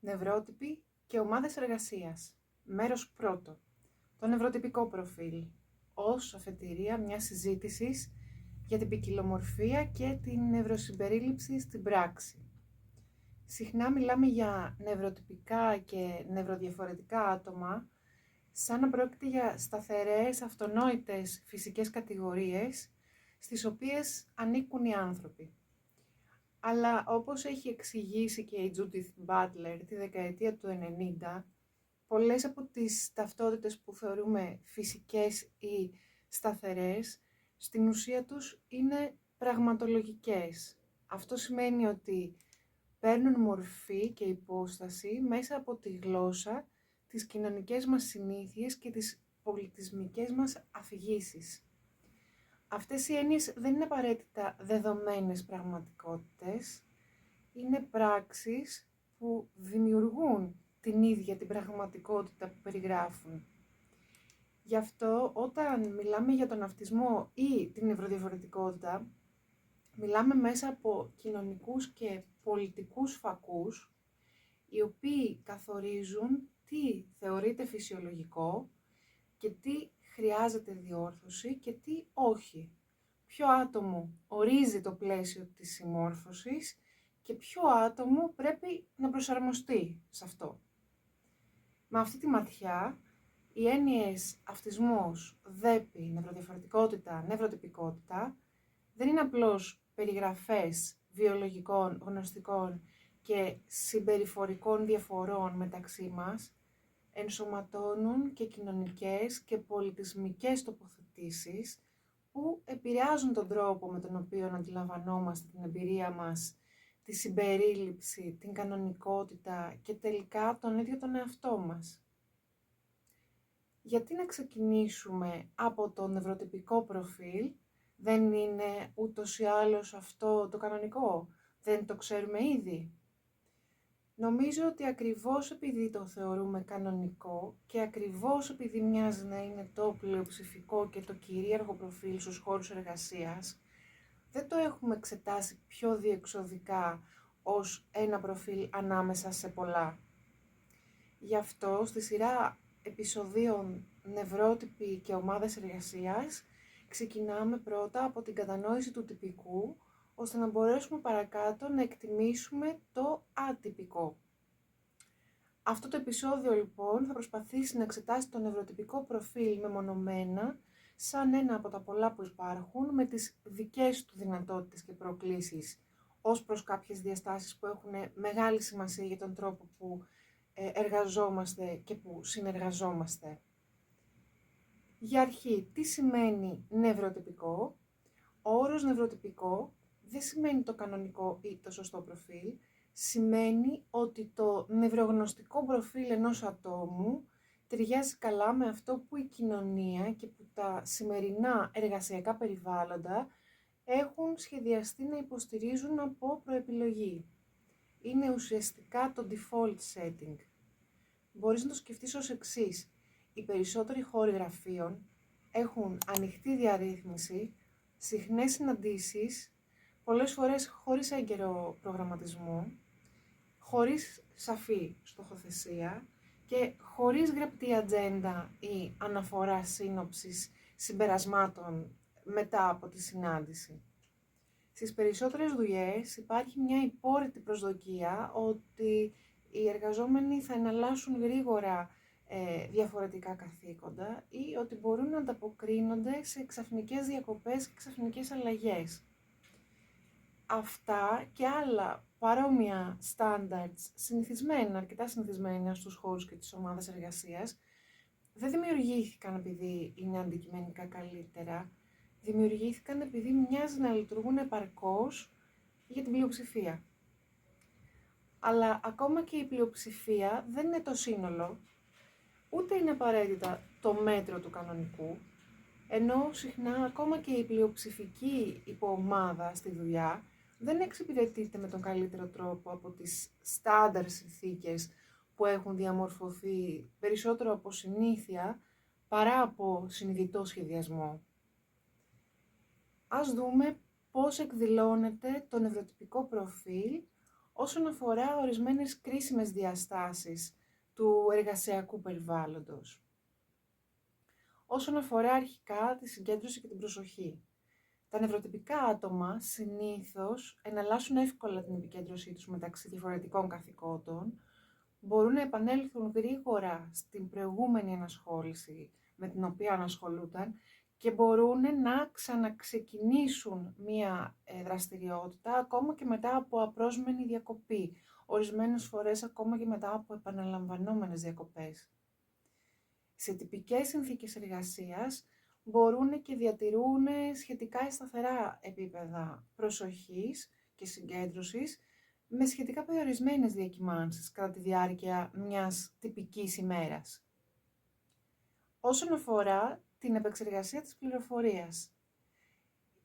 Νευρότυποι και ομάδες εργασίας. Μέρος πρώτο. Το νευροτυπικό προφίλ. Ως αφετηρία μιας συζήτησης για την ποικιλομορφία και την νευροσυμπερίληψη στην πράξη. Συχνά μιλάμε για νευροτυπικά και νευροδιαφορετικά άτομα, σαν να πρόκειται για σταθερές, αυτονόητες φυσικές κατηγορίες, στις οποίες ανήκουν οι άνθρωποι. Αλλά όπως έχει εξηγήσει και η Judith Butler τη δεκαετία του 90, πολλές από τις ταυτότητες που θεωρούμε φυσικές ή σταθερές, στην ουσία τους είναι πραγματολογικές. Αυτό σημαίνει ότι παίρνουν μορφή και υπόσταση μέσα από τη γλώσσα, τις κοινωνικές μας συνήθειες και τις πολιτισμικές μας αφηγήσεις. Αυτές οι έννοιες δεν είναι απαραίτητα δεδομένες πραγματικότητες, είναι πράξεις που δημιουργούν την ίδια την πραγματικότητα που περιγράφουν. Γι' αυτό όταν μιλάμε για τον αυτισμό ή την νευροδιαφορετικότητα, μιλάμε μέσα από κοινωνικούς και πολιτικούς φακούς, οι οποίοι καθορίζουν τι θεωρείται φυσιολογικό και τι χρειάζεται διόρθωση και τι όχι. Ποιο άτομο ορίζει το πλαίσιο της συμμόρφωσης και ποιο άτομο πρέπει να προσαρμοστεί σε αυτό. Με αυτή τη ματιά, οι έννοιες αυτισμός, δέπη, νευροδιαφορετικότητα, νευροτυπικότητα δεν είναι απλώς περιγραφές βιολογικών, γνωστικών και συμπεριφορικών διαφορών μεταξύ μας, ενσωματώνουν και κοινωνικές και πολιτισμικές τοποθετήσεις που επηρεάζουν τον τρόπο με τον οποίο αντιλαμβανόμαστε την εμπειρία μας, τη συμπερίληψη, την κανονικότητα και τελικά τον ίδιο τον εαυτό μας. Γιατί να ξεκινήσουμε από το νευροτυπικό προφίλ? Δεν είναι ούτως ή άλλως αυτό το κανονικό? Δεν το ξέρουμε ήδη? Νομίζω ότι ακριβώς επειδή το θεωρούμε κανονικό και ακριβώς επειδή μοιάζει να είναι το πλειοψηφικό και το κυρίαρχο προφίλ στους χώρους εργασίας, δεν το έχουμε εξετάσει πιο διεξοδικά ως ένα προφίλ ανάμεσα σε πολλά. Γι' αυτό στη σειρά επεισοδίων νευρότυποι και ομάδες εργασίας ξεκινάμε πρώτα από την κατανόηση του τυπικού, ώστε να μπορέσουμε παρακάτω να εκτιμήσουμε το ατυπικό. Αυτό το επεισόδιο λοιπόν θα προσπαθήσει να εξετάσει το νευροτυπικό προφίλ μεμονωμένα, σαν ένα από τα πολλά που υπάρχουν, με τις δικές του δυνατότητες και προκλήσεις, ως προς κάποιες διαστάσεις που έχουν μεγάλη σημασία για τον τρόπο που εργαζόμαστε και που συνεργαζόμαστε. Για αρχή, τι σημαίνει νευροτυπικό? Ο όρος νευροτυπικό δεν σημαίνει το κανονικό ή το σωστό προφίλ, σημαίνει ότι το νευρογνωστικό προφίλ ενός ατόμου ταιριάζει καλά με αυτό που η κοινωνία και που τα σημερινά εργασιακά περιβάλλοντα έχουν σχεδιαστεί να υποστηρίζουν από προεπιλογή. Είναι ουσιαστικά το default setting. Μπορείς να το σκεφτείς ως εξής. Οι περισσότεροι χώροι γραφείων έχουν ανοιχτή διαρρύθμιση, συχνές συναντήσεις, πολλές φορές χωρίς έγκαιρο προγραμματισμό, χωρίς σαφή στοχοθεσία και χωρίς γραπτή ατζέντα ή αναφορά σύνοψης συμπερασμάτων μετά από τη συνάντηση. Στις περισσότερες δουλειές υπάρχει μια υπόρρητη προσδοκία ότι οι εργαζόμενοι θα εναλλάσσουν γρήγορα διαφορετικά καθήκοντα ή ότι μπορούν να ανταποκρίνονται σε ξαφνικές διακοπές και ξαφνικές αλλαγές. Αυτά και άλλα παρόμοια standards, αρκετά συνηθισμένα στους χώρους και τις ομάδες εργασίας, δεν δημιουργήθηκαν επειδή είναι αντικειμενικά καλύτερα, δημιουργήθηκαν επειδή μοιάζει να λειτουργούν επαρκώς για την πλειοψηφία. Αλλά ακόμα και η πλειοψηφία δεν είναι το σύνολο, ούτε είναι απαραίτητα το μέτρο του κανονικού, ενώ συχνά ακόμα και η πλειοψηφική υποομάδα στη δουλειά δεν εξυπηρετείται με τον καλύτερο τρόπο από τις στάνταρ συνθήκες που έχουν διαμορφωθεί περισσότερο από συνήθεια παρά από συνειδητό σχεδιασμό. Ας δούμε πώς εκδηλώνεται το νευροτυπικό προφίλ όσον αφορά ορισμένες κρίσιμες διαστάσεις του εργασιακού περιβάλλοντος. Όσον αφορά αρχικά τη συγκέντρωση και την προσοχή. Τα νευροτυπικά άτομα συνήθως εναλλάσσουν εύκολα την επικέντρωσή τους μεταξύ διαφορετικών καθηκόντων, μπορούν να επανέλθουν γρήγορα στην προηγούμενη ενασχόληση με την οποία ανασχολούνταν και μπορούν να ξαναξεκινήσουν μία δραστηριότητα ακόμα και μετά από απρόσμενη διακοπή, ορισμένες φορές ακόμα και μετά από επαναλαμβανόμενες διακοπές. Σε τυπικές συνθήκες εργασίας μπορούν και διατηρούν σχετικά σταθερά επίπεδα προσοχής και συγκέντρωσης με σχετικά περιορισμένες διακυμάνσεις κατά τη διάρκεια μιας τυπικής ημέρας. Όσον αφορά την επεξεργασία της πληροφορίας,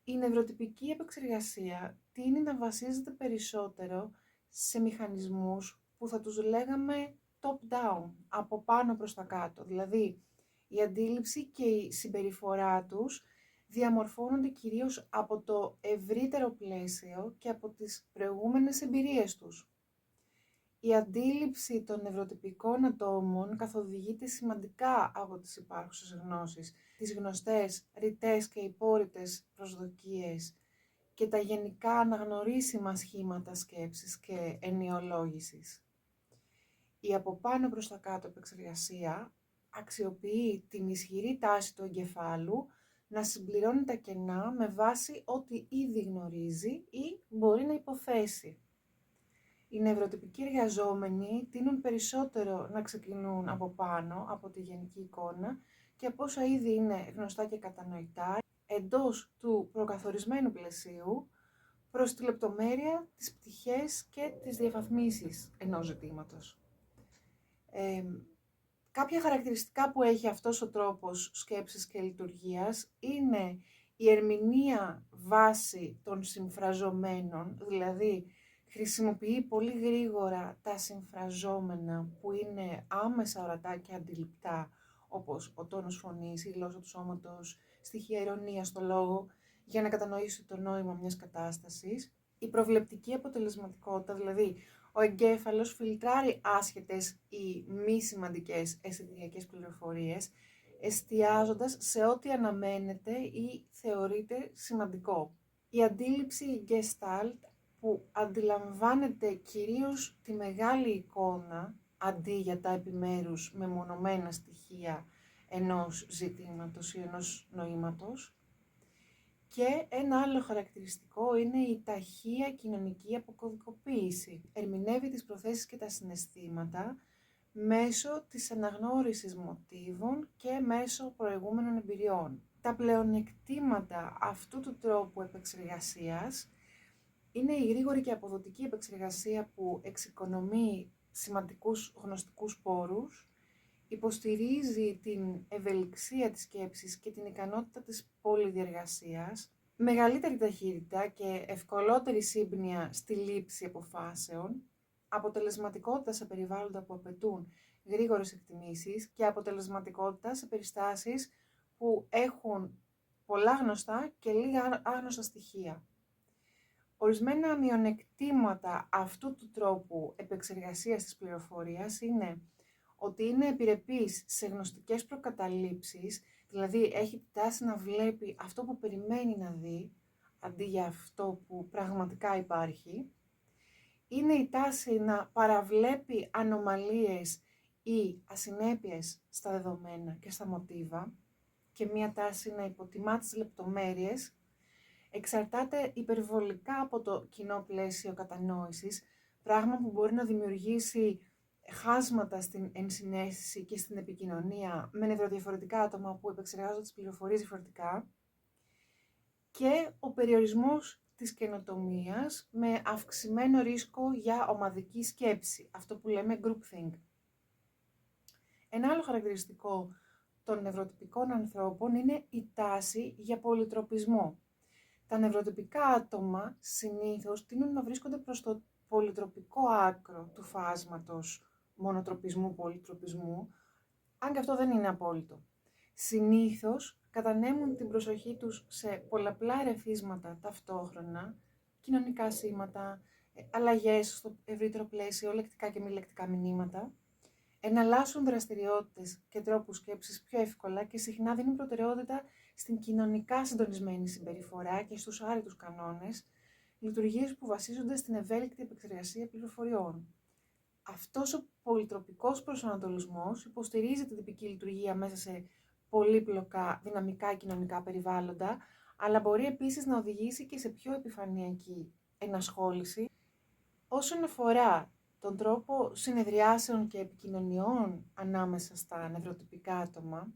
η νευροτυπική επεξεργασία τείνει να βασίζεται περισσότερο σε μηχανισμούς που θα τους λέγαμε top-down, από πάνω προς τα κάτω. Δηλαδή, η αντίληψη και η συμπεριφορά τους διαμορφώνονται κυρίως από το ευρύτερο πλαίσιο και από τις προηγούμενες εμπειρίες τους. Η αντίληψη των νευροτυπικών ατόμων καθοδηγείται σημαντικά από τις υπάρχουσες γνώσεις, τις γνωστές ρητές και υπόρρητες προσδοκίες και τα γενικά αναγνωρίσιμα σχήματα σκέψης και ενιολόγησης. Η από πάνω προς τα κάτω επεξεργασία αξιοποιεί την ισχυρή τάση του εγκεφάλου να συμπληρώνει τα κενά με βάση ό,τι ήδη γνωρίζει ή μπορεί να υποθέσει. Οι νευροτυπικοί εργαζόμενοι τείνουν περισσότερο να ξεκινούν από πάνω, από τη γενική εικόνα και από όσα ήδη είναι γνωστά και κατανοητά, εντός του προκαθορισμένου πλαισίου, προς τη λεπτομέρεια, τις πτυχές και τις διαφαθμίσεις ενός ζητήματος. Κάποια χαρακτηριστικά που έχει αυτός ο τρόπος σκέψης και λειτουργίας είναι η ερμηνεία βάση των συμφραζομένων, δηλαδή χρησιμοποιεί πολύ γρήγορα τα συμφραζόμενα που είναι άμεσα ορατά και αντιληπτά, όπως ο τόνος φωνής, η γλώσσα του σώματος, στοιχεία ειρωνίας στο λόγο, για να κατανοήσει το νόημα μιας κατάστασης. Η προβλεπτική αποτελεσματικότητα, δηλαδή ο εγκέφαλος φιλτράρει άσχετες ή μη σημαντικές αισθητικές πληροφορίες, εστιάζοντας σε ό,τι αναμένεται ή θεωρείται σημαντικό. Η αντίληψη Gestalt, που αντιλαμβάνεται κυρίως τη μεγάλη εικόνα, αντί για τα επιμέρους μεμονωμένα στοιχεία ενός ζητήματος ή ενός νοήματος. Και ένα άλλο χαρακτηριστικό είναι η ταχεία κοινωνική αποκωδικοποίηση. Ερμηνεύει τις προθέσεις και τα συναισθήματα μέσω της αναγνώρισης μοτίβων και μέσω προηγούμενων εμπειριών. Τα πλεονεκτήματα αυτού του τρόπου επεξεργασίας είναι η γρήγορη και αποδοτική επεξεργασία που εξοικονομεί σημαντικούς γνωστικούς πόρους, υποστηρίζει την ευελιξία της σκέψης και την ικανότητα της πολυδιεργασίας, μεγαλύτερη ταχύτητα και ευκολότερη σύμπνοια στη λήψη αποφάσεων, αποτελεσματικότητα σε περιβάλλοντα που απαιτούν γρήγορες εκτιμήσεις και αποτελεσματικότητα σε περιστάσεις που έχουν πολλά γνωστά και λίγα άγνωστα στοιχεία. Ορισμένα μειονεκτήματα αυτού του τρόπου επεξεργασίας της πληροφορίας είναι ότι είναι επιρρεπής σε γνωστικές προκαταλήψεις, δηλαδή έχει τη τάση να βλέπει αυτό που περιμένει να δει, αντί για αυτό που πραγματικά υπάρχει. Είναι η τάση να παραβλέπει ανομαλίες ή ασυνέπειες στα δεδομένα και στα μοτίβα και μία τάση να υποτιμά τις λεπτομέρειες. Εξαρτάται υπερβολικά από το κοινό πλαίσιο κατανόησης, πράγμα που μπορεί να δημιουργήσει χάσματα στην ενσυναίσθηση και στην επικοινωνία με νευροδιαφορετικά άτομα που επεξεργάζονται τις πληροφορίες διαφορετικά, και ο περιορισμός της καινοτομίας με αυξημένο ρίσκο για ομαδική σκέψη, αυτό που λέμε groupthink. Ένα άλλο χαρακτηριστικό των νευροτυπικών ανθρώπων είναι η τάση για πολυτροπισμό. Τα νευροτυπικά άτομα συνήθως τείνουν να βρίσκονται προς το πολυτροπικό άκρο του φάσματος μονοτροπισμού-πολυτροπισμού, αν και αυτό δεν είναι απόλυτο. Συνήθως κατανέμουν την προσοχή τους σε πολλαπλά ερεθίσματα ταυτόχρονα, κοινωνικά σήματα, αλλαγές στο ευρύτερο πλαίσιο, λεκτικά και μη λεκτικά μηνύματα, εναλλάσσουν δραστηριότητες και τρόπους σκέψης πιο εύκολα και συχνά δίνουν προτεραιότητα στην κοινωνικά συντονισμένη συμπεριφορά και στους άρρητους κανόνες, λειτουργίες που βασίζονται στην ευέλικτη επεξεργασία πληροφοριών. Αυτός ο πολυτροπικός προσανατολισμός υποστηρίζει την τυπική λειτουργία μέσα σε πολύπλοκα δυναμικά κοινωνικά περιβάλλοντα, αλλά μπορεί επίσης να οδηγήσει και σε πιο επιφανειακή ενασχόληση. Όσον αφορά τον τρόπο συνεδριάσεων και επικοινωνιών ανάμεσα στα νευροτυπικά άτομα,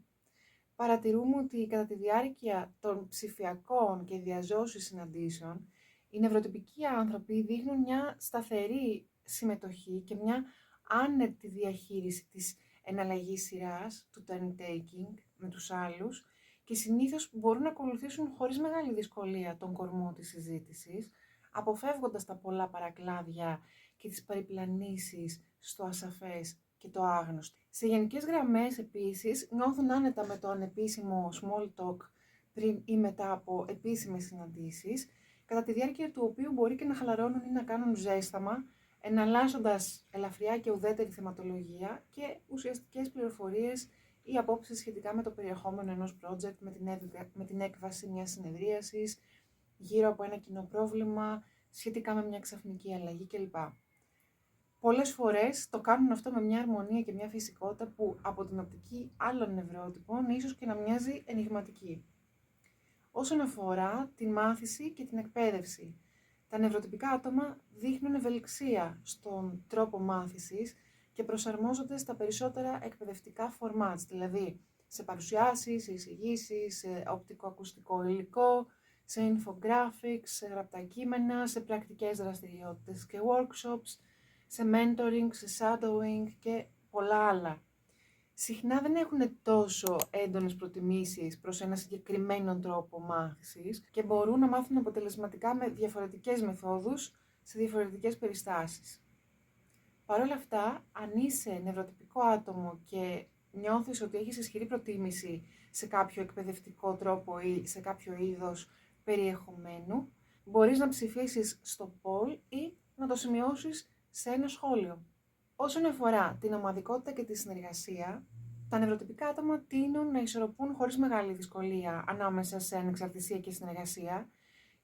παρατηρούμε ότι κατά τη διάρκεια των ψηφιακών και διαζώσεων συναντήσεων, οι νευροτυπικοί άνθρωποι δείχνουν μια σταθερή συμμετοχή και μια άνετη διαχείριση της εναλλαγής σειράς, του turn-taking με τους άλλους, και συνήθως μπορούν να ακολουθήσουν χωρίς μεγάλη δυσκολία τον κορμό της συζήτησης, αποφεύγοντας τα πολλά παρακλάδια και τις περιπλανήσεις στο ασαφές και το άγνωστο. Σε γενικές γραμμές, επίσης, νιώθουν άνετα με το ανεπίσημο small talk πριν ή μετά από επίσημες συναντήσεις, κατά τη διάρκεια του οποίου μπορεί και να χαλαρώνουν ή να κάνουν ζέσταμα, εναλλάσσοντας ελαφριά και ουδέτερη θεματολογία και ουσιαστικές πληροφορίες ή απόψεις σχετικά με το περιεχόμενο ενός project, με την έκβαση μιας συνεδρίασης, γύρω από ένα κοινό πρόβλημα, σχετικά με μια ξαφνική αλλαγή κλπ. Πολλές φορές το κάνουν αυτό με μια αρμονία και μια φυσικότητα που από την οπτική άλλων νευρότυπων ίσως και να μοιάζει ενιγματική. Όσον αφορά την μάθηση και την εκπαίδευση, τα νευροτυπικά άτομα δείχνουν ευελιξία στον τρόπο μάθησης και προσαρμόζονται στα περισσότερα εκπαιδευτικά formats, δηλαδή σε παρουσιάσεις, σε εισηγήσεις, σε οπτικοακουστικό υλικό, σε infographics, σε γραπτά κείμενα, σε πρακτικές δραστηριότητες και workshops, σε mentoring, σε shadowing και πολλά άλλα. Συχνά δεν έχουν τόσο έντονες προτιμήσεις προς ένα συγκεκριμένο τρόπο μάθησης και μπορούν να μάθουν αποτελεσματικά με διαφορετικές μεθόδους σε διαφορετικές περιστάσεις. Παρ' όλα αυτά, αν είσαι νευροτυπικό άτομο και νιώθεις ότι έχεις ισχυρή προτίμηση σε κάποιο εκπαιδευτικό τρόπο ή σε κάποιο είδος περιεχομένου, μπορείς να ψηφίσεις στο poll ή να το σημειώσεις σε ένα σχόλιο. Όσον αφορά την ομαδικότητα και τη συνεργασία, τα νευροτυπικά άτομα τείνουν να ισορροπούν χωρίς μεγάλη δυσκολία ανάμεσα σε ανεξαρτησία και συνεργασία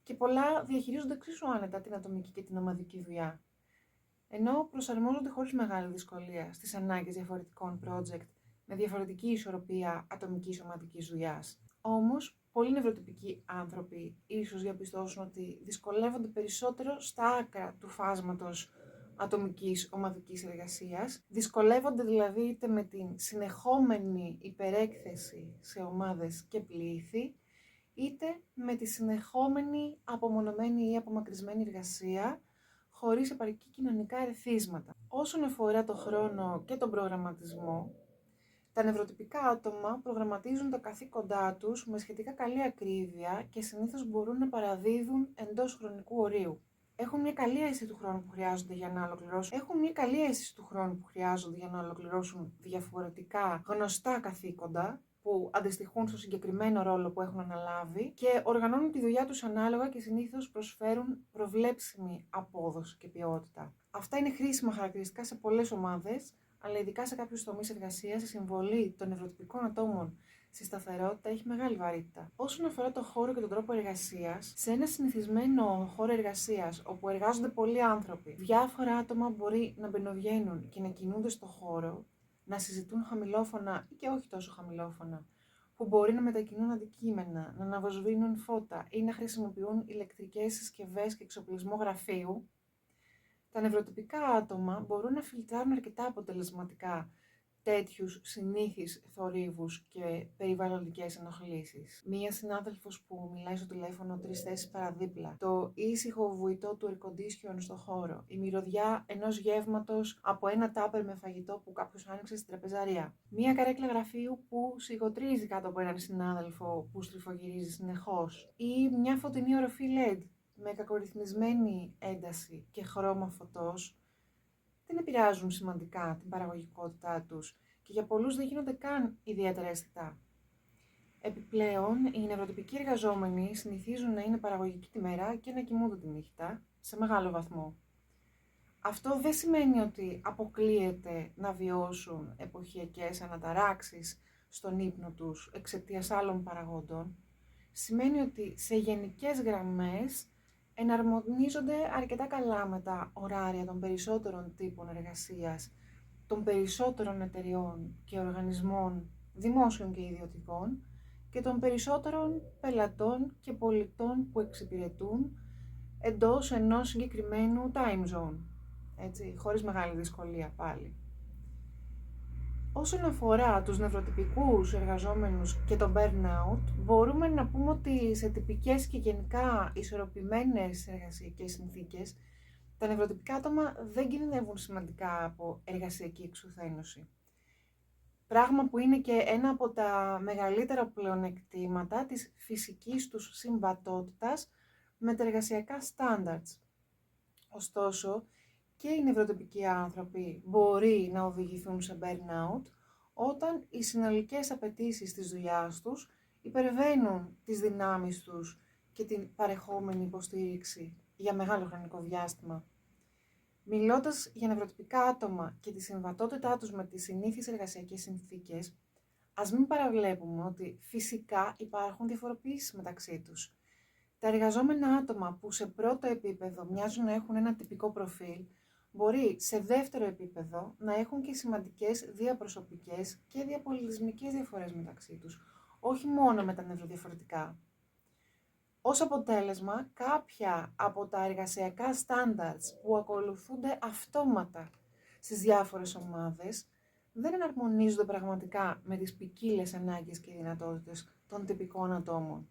και πολλά διαχειρίζονται εξίσου άνετα την ατομική και την ομαδική δουλειά. Ενώ προσαρμόζονται χωρίς μεγάλη δυσκολία στις ανάγκες διαφορετικών project με διαφορετική ισορροπία ατομικής ομαδικής δουλειάς. Όμως, πολλοί νευροτυπικοί άνθρωποι ίσως διαπιστώσουν ότι δυσκολεύονται περισσότερο στα άκρα του φάσματος ατομικής ομαδικής εργασίας. Δυσκολεύονται δηλαδή είτε με την συνεχόμενη υπερέκθεση σε ομάδες και πλήθη, είτε με τη συνεχόμενη απομονωμένη ή απομακρυσμένη εργασία, χωρίς επαρκή κοινωνικά ερεθίσματα. Όσον αφορά το χρόνο και τον προγραμματισμό, τα νευροτυπικά άτομα προγραμματίζουν τα καθήκοντά τους με σχετικά καλή ακρίβεια και συνήθως μπορούν να παραδίδουν εντός χρονικού ορίου. Έχουν μια καλή αίσθηση του χρόνου που χρειάζονται για να ολοκληρώσουν διαφορετικά γνωστά καθήκοντα που αντιστοιχούν στο συγκεκριμένο ρόλο που έχουν αναλάβει και οργανώνουν τη δουλειά τους ανάλογα και συνήθως προσφέρουν προβλέψιμη απόδοση και ποιότητα. Αυτά είναι χρήσιμα χαρακτηριστικά σε πολλές ομάδες, αλλά ειδικά σε κάποιους τομείς εργασίας, η συμβολή των νευροτυπικών ατόμων στη σταθερότητα έχει μεγάλη βαρύτητα. Όσον αφορά το χώρο και τον τρόπο εργασίας, σε ένα συνηθισμένο χώρο εργασίας όπου εργάζονται πολλοί άνθρωποι, διάφορα άτομα μπορεί να μπαινοβγαίνουν και να κινούνται στο χώρο, να συζητούν χαμηλόφωνα ή και όχι τόσο χαμηλόφωνα, που μπορεί να μετακινούν αντικείμενα, να αναβοσβήνουν φώτα ή να χρησιμοποιούν ηλεκτρικές συσκευές και εξοπλισμό γραφείου. Τα νευροτυπικά άτομα μπορούν να φιλτράρουν αρκετά αποτελεσματικά τέτοιους συνήθεις θορύβους και περιβαλλοντικές ενοχλήσεις. Μία συνάδελφος που μιλάει στο τηλέφωνο 3 θέσεις παραδίπλα, το ήσυχο βουητό του air condition στο χώρο, η μυρωδιά ενός γεύματος από ένα τάπερ με φαγητό που κάποιος άνοιξε στην τραπεζαρία, μία καρέκλα γραφείου που σιγοτρίζει κάτω από έναν συνάδελφο που στριφογυρίζει συνεχώς ή μια φωτεινή οροφή LED με κακορυθμισμένη ένταση και χρώμα φωτός, δεν επηρεάζουν σημαντικά την παραγωγικότητά τους και για πολλούς δεν γίνονται καν ιδιαίτερα αισθητά. Επιπλέον, οι νευροτυπικοί εργαζόμενοι συνηθίζουν να είναι παραγωγικοί τη μέρα και να κοιμούνται τη νύχτα, σε μεγάλο βαθμό. Αυτό δεν σημαίνει ότι αποκλείεται να βιώσουν εποχιακές αναταράξεις στον ύπνο τους εξαιτίας άλλων παραγόντων. Σημαίνει ότι σε γενικές γραμμές εναρμονίζονται αρκετά καλά με τα ωράρια των περισσότερων τύπων εργασίας, των περισσότερων εταιριών και οργανισμών δημόσιων και ιδιωτικών και των περισσότερων πελατών και πολιτών που εξυπηρετούν εντός ενός συγκεκριμένου time zone, έτσι, χωρίς μεγάλη δυσκολία πάλι. Όσον αφορά τους νευροτυπικούς εργαζόμενους και το burnout, μπορούμε να πούμε ότι σε τυπικές και γενικά ισορροπημένες εργασιακές συνθήκες, τα νευροτυπικά άτομα δεν κινδυνεύουν σημαντικά από εργασιακή εξουθένωση. Πράγμα που είναι και ένα από τα μεγαλύτερα πλεονεκτήματα της φυσικής τους συμβατότητας με τα εργασιακά standards. Ωστόσο, και οι νευροτυπικοί άνθρωποι μπορεί να οδηγηθούν σε burnout όταν οι συνολικές απαιτήσεις της δουλειάς τους υπερβαίνουν τις δυνάμεις τους και την παρεχόμενη υποστήριξη για μεγάλο χρονικό διάστημα. Μιλώντας για νευροτυπικά άτομα και τη συμβατότητά τους με τις συνήθεις εργασιακές συνθήκες, ας μην παραβλέπουμε ότι φυσικά υπάρχουν διαφοροποιήσεις μεταξύ τους. Τα εργαζόμενα άτομα που σε πρώτο επίπεδο μοιάζουν να έχουν ένα τυπικό προφίλ, μπορεί σε δεύτερο επίπεδο να έχουν και σημαντικές διαπροσωπικές και διαπολιτισμικές διαφορές μεταξύ τους, όχι μόνο με τα νευροδιαφορετικά. Ως αποτέλεσμα, κάποια από τα εργασιακά standards που ακολουθούνται αυτόματα στις διάφορες ομάδες δεν εναρμονίζονται πραγματικά με τις ποικίλες ανάγκες και δυνατότητες των τυπικών ατόμων.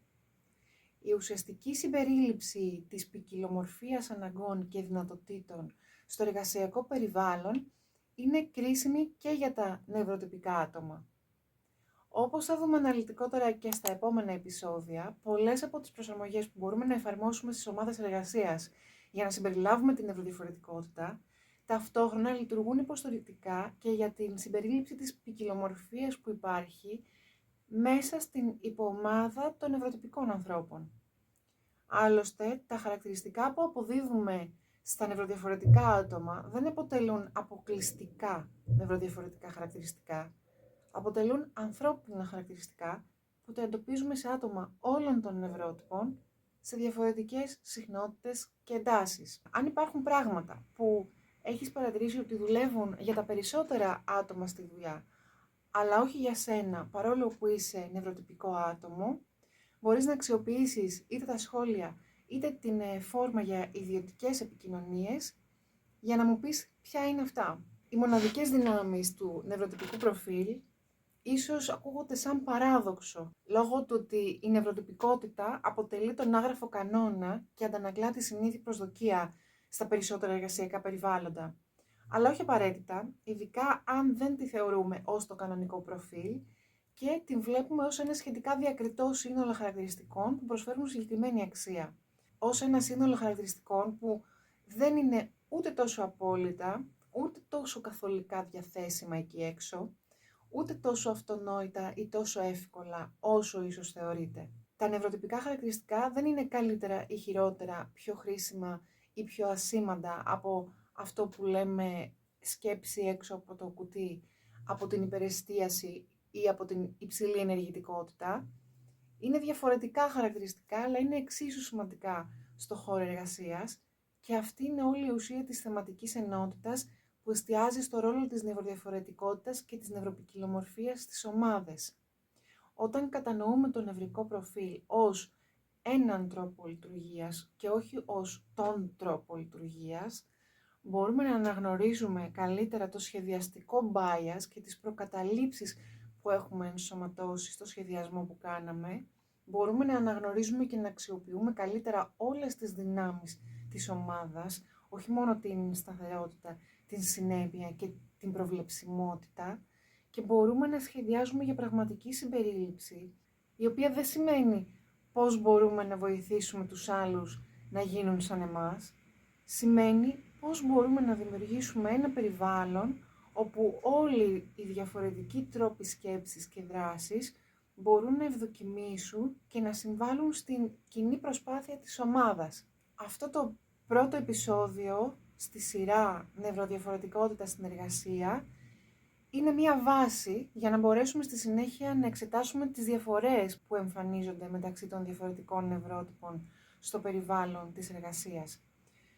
Η ουσιαστική συμπερίληψη της ποικιλομορφίας αναγκών και δυνατοτήτων στο εργασιακό περιβάλλον είναι κρίσιμη και για τα νευροτυπικά άτομα. Όπως θα δούμε αναλυτικότερα και στα επόμενα επεισόδια, πολλές από τις προσαρμογές που μπορούμε να εφαρμόσουμε στις ομάδες εργασίας για να συμπεριλάβουμε την νευροδιαφορετικότητα, ταυτόχρονα λειτουργούν υποστηρικτικά και για την συμπερίληψη της ποικιλομορφίας που υπάρχει μέσα στην υποομάδα των νευροτυπικών ανθρώπων. Άλλωστε, τα χαρακτηριστικά που αποδίδουμε στα νευροδιαφορετικά άτομα δεν αποτελούν αποκλειστικά νευροδιαφορετικά χαρακτηριστικά, αποτελούν ανθρώπινα χαρακτηριστικά που τα εντοπίζουμε σε άτομα όλων των νευρότυπων σε διαφορετικές συχνότητες και εντάσεις. Αν υπάρχουν πράγματα που έχεις παρατηρήσει ότι δουλεύουν για τα περισσότερα άτομα στη δουλειά, αλλά όχι για σένα, παρόλο που είσαι νευροτυπικό άτομο, μπορείς να αξιοποιήσεις είτε τα σχόλια, είτε την φόρμα για ιδιωτικές επικοινωνίες, για να μου πεις ποια είναι αυτά. Οι μοναδικές δυνάμεις του νευροτυπικού προφίλ ίσως ακούγονται σαν παράδοξο, λόγω του ότι η νευροτυπικότητα αποτελεί τον άγραφο κανόνα και αντανακλά τη συνήθη προσδοκία στα περισσότερα εργασιακά περιβάλλοντα. Αλλά όχι απαραίτητα, ειδικά αν δεν τη θεωρούμε ως το κανονικό προφίλ και την βλέπουμε ως ένα σχετικά διακριτό σύνολο χαρακτηριστικών που προσφέρουν συγκεκριμένη αξία. Ως ένα σύνολο χαρακτηριστικών που δεν είναι ούτε τόσο απόλυτα, ούτε τόσο καθολικά διαθέσιμα εκεί έξω, ούτε τόσο αυτονόητα ή τόσο εύκολα όσο ίσως θεωρείται. Τα νευροτυπικά χαρακτηριστικά δεν είναι καλύτερα ή χειρότερα, πιο χρήσιμα ή πιο ασήμαντα από αυτό που λέμε σκέψη έξω από το κουτί, από την υπεреστίαση ή από την υψηλή ενεργητικότητα. Είναι διαφορετικά χαρακτηριστικά, αλλά είναι εξίσου σημαντικά στο χώρο εργασίας και αυτή είναι όλη η ουσία της θεματικής ενότητας που εστιάζει στο ρόλο της νευροδιαφορετικότητας και της νευροποικιλομορφίας στις ομάδες. Όταν κατανοούμε το νευρικό προφίλ ως έναν τρόπο λειτουργίας και όχι ως τον τρόπο λειτουργίας, μπορούμε να αναγνωρίζουμε καλύτερα το σχεδιαστικό bias και τις προκαταλήψεις που έχουμε ενσωματώσει στο σχεδιασμό που κάναμε, μπορούμε να αναγνωρίζουμε και να αξιοποιούμε καλύτερα όλες τις δυνάμεις της ομάδας, όχι μόνο την σταθερότητα, την συνέπεια και την προβλεψιμότητα, και μπορούμε να σχεδιάζουμε για πραγματική συμπερίληψη, η οποία δεν σημαίνει πώς μπορούμε να βοηθήσουμε τους άλλους να γίνουν σαν εμάς, σημαίνει πώς μπορούμε να δημιουργήσουμε ένα περιβάλλον όπου όλοι οι διαφορετικοί τρόποι σκέψης και δράσης μπορούν να ευδοκιμήσουν και να συμβάλλουν στην κοινή προσπάθεια της ομάδας. Αυτό το πρώτο επεισόδιο στη σειρά νευροδιαφορετικότητα στην εργασία είναι μία βάση για να μπορέσουμε στη συνέχεια να εξετάσουμε τις διαφορές που εμφανίζονται μεταξύ των διαφορετικών νευρότυπων στο περιβάλλον της εργασίας.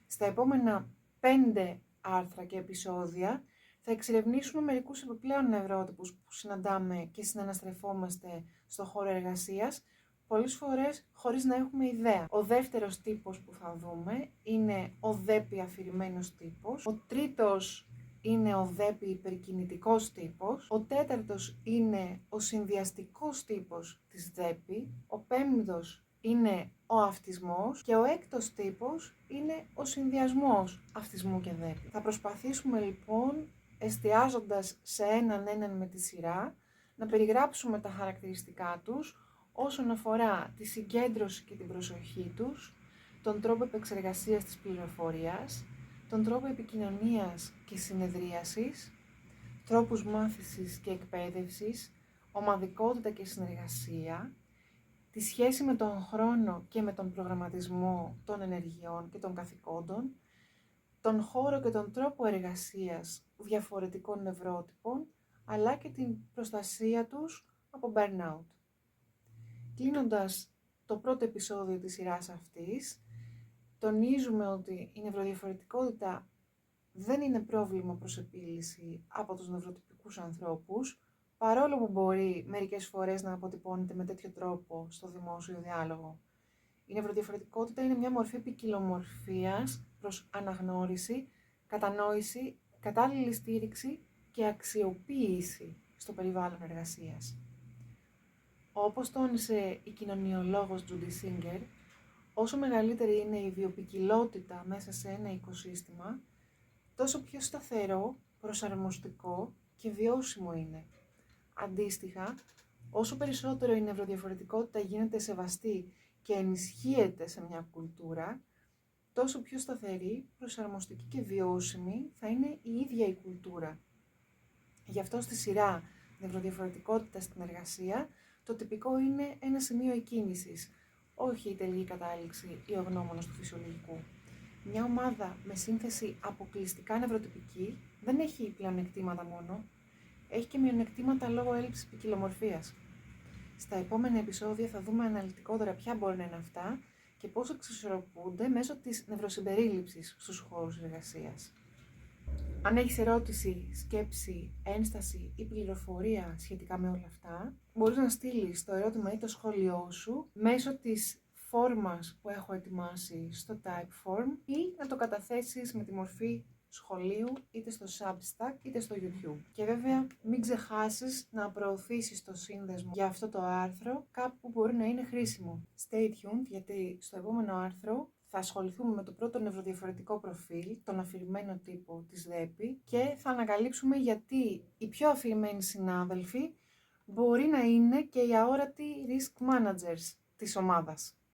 Στα επόμενα 5 άρθρα και επεισόδια θα εξερευνήσουμε μερικούς επιπλέον νευρότυπους που συναντάμε και συναναστρεφόμαστε στο χώρο εργασίας, πολλές φορές χωρίς να έχουμε ιδέα. Ο δεύτερος τύπος που θα δούμε είναι ο ΔΕΠΗ αφηρημένος τύπος. Ο τρίτος είναι ο ΔΕΠΗ υπερκινητικός τύπος. Ο τέταρτος είναι ο συνδυαστικός τύπος της ΔΕΠΗ. Ο πέμπτος είναι ο αυτισμός και ο έκτος τύπος είναι ο συνδυασμός αυτισμού και ΔΕΠΗ. Θα προσπαθήσουμε λοιπόν, εστιάζοντας σε έναν με τη σειρά, να περιγράψουμε τα χαρακτηριστικά τους όσον αφορά τη συγκέντρωση και την προσοχή τους, τον τρόπο επεξεργασίας της πληροφορίας, τον τρόπο επικοινωνίας και συνεδρίασης, τρόπους μάθησης και εκπαίδευσης, ομαδικότητα και συνεργασία, τη σχέση με τον χρόνο και με τον προγραμματισμό των ενεργειών και των καθηκόντων, τον χώρο και τον τρόπο εργασίας διαφορετικών νευρότυπων, αλλά και την προστασία τους από burnout. Κλείνοντας το πρώτο επεισόδιο της σειράς αυτής, τονίζουμε ότι η νευροδιαφορετικότητα δεν είναι πρόβλημα προς επίλυση από τους νευροτυπικούς ανθρώπους, παρόλο που μπορεί μερικές φορές να αποτυπώνεται με τέτοιο τρόπο στο δημόσιο διάλογο. Η νευροδιαφορετικότητα είναι μια μορφή ποικιλομορφίας προς αναγνώριση, κατανόηση, κατάλληλη στήριξη και αξιοποίηση στο περιβάλλον εργασίας. Όπως τόνισε η κοινωνιολόγος Judy Singer, όσο μεγαλύτερη είναι η βιοποικιλότητα μέσα σε ένα οικοσύστημα, τόσο πιο σταθερό, προσαρμοστικό και βιώσιμο είναι. Αντίστοιχα, όσο περισσότερο η νευροδιαφορετικότητα γίνεται σεβαστή και ενισχύεται σε μια κουλτούρα, τόσο πιο σταθερή, προσαρμοστική και βιώσιμη θα είναι η ίδια η κουλτούρα. Γι' αυτό στη σειρά νευροδιαφορετικότητα στην εργασία, το τυπικό είναι ένα σημείο εκκίνησης, όχι η τελική κατάληξη ή ο γνώμονας του φυσιολογικού. Μια ομάδα με σύνθεση αποκλειστικά νευροτυπική δεν έχει πλεονεκτήματα μόνο, έχει και μειονεκτήματα λόγω έλλειψης ποικιλομορφίας. Στα επόμενα επεισόδια θα δούμε αναλυτικότερα ποια μπορεί να είναι αυτά και πώς εξισορροπούνται μέσω της νευροσυμπερίληψης στους χώρους εργασίας. Αν έχεις ερώτηση, σκέψη, ένσταση ή πληροφορία σχετικά με όλα αυτά, μπορείς να στείλεις το ερώτημα ή το σχόλιο σου μέσω της φόρμας που έχω ετοιμάσει στο Typeform ή να το καταθέσεις με τη μορφή σχολείου είτε στο Substack είτε στο YouTube. Και βέβαια μην ξεχάσεις να προωθήσεις το σύνδεσμο για αυτό το άρθρο κάπου που μπορεί να είναι χρήσιμο. Stay tuned, γιατί στο επόμενο άρθρο θα ασχοληθούμε με το πρώτο νευροδιαφορετικό προφίλ, τον αφηρημένο τύπο της ΔΕΠΗ, και θα ανακαλύψουμε γιατί οι πιο αφηρημένοι συνάδελφοι μπορεί να είναι και οι αόρατοι risk managers της ομάδας.